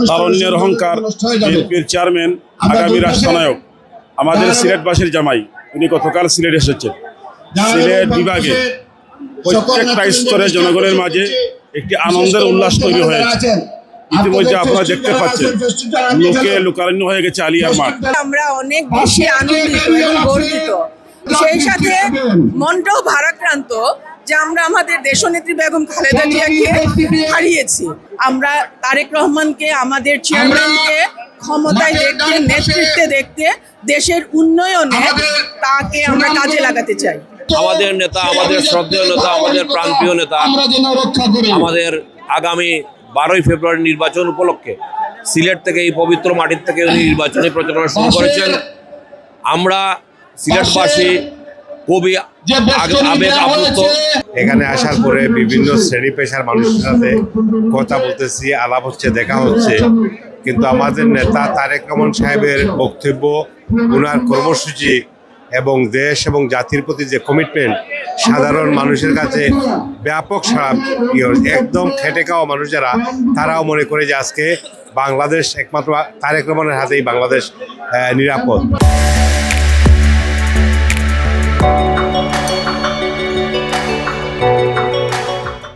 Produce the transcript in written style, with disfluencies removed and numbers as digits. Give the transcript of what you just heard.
তারুণ্যের অহংকার, বিএনপির চেয়ারম্যান, আগামী রাষ্ট্রনায়ক, আমাদের সিলেটবাসীর জামাই, উনি গতকাল সিলেট এসেছেন। সিলেট বিভাগে প্রত্যেকটা স্তরের জনগণের মাঝে একটি আনন্দের উল্লাস তৈরি হয়েছে। ইতিমধ্যে আপনারা দেখতে পাচ্ছেন, লোকে লোকারণ্য হয়ে গেছে আলিয়ার মাঠ। আমরা অনেক বেশি আনন্দিত এবং গর্বিত, সেই সাথে মনটাও ভারাক্রান্ত যে আমরা আমাদের দেশনেত্রী বেগম খালেদা জিয়াকে হারিয়েছি। আমরা তারেক রহমানকে, আমাদের চেয়ারম্যানকে ক্ষমতায় দেখতে, নেতৃত্বে দেখতে, দেশের উন্নয়নে তাকে আমরা কাজে লাগাতে চাই। আমাদের নেতা, আমাদের শ্রদ্ধেয় নেতা, আমাদের প্রাণপ্রিয় নেতা, আমাদের আগামী 12ই ফেব্রুয়ারি নির্বাচন উপলক্ষে সিলেট থেকে, এই পবিত্র মাটির থেকে উনি নির্বাচনী প্রচারণা শুরু করেছেন। আমরা সিলেটবাসী খুবই আবেগ আপ্লুত। এখানে আসার পরে বিভিন্ন শ্রেণী পেশার মানুষের সাথে কথা বলতেছি, আলাপ হচ্ছে, দেখা হচ্ছে, কিন্তু আমাদের নেতা তারেক রহমান সাহেবের বক্তব্য, ওনার কর্মসূচি এবং দেশ এবং জাতির প্রতি যে কমিটমেন্ট, সাধারণ মানুষের কাছে ব্যাপক সাড়া। একদম খেটে খাওয়া মানুষ যারা, তারাও মনে করে যে আজকে বাংলাদেশ একমাত্র তারেক রহমানের হাতেই বাংলাদেশ নিরাপদ।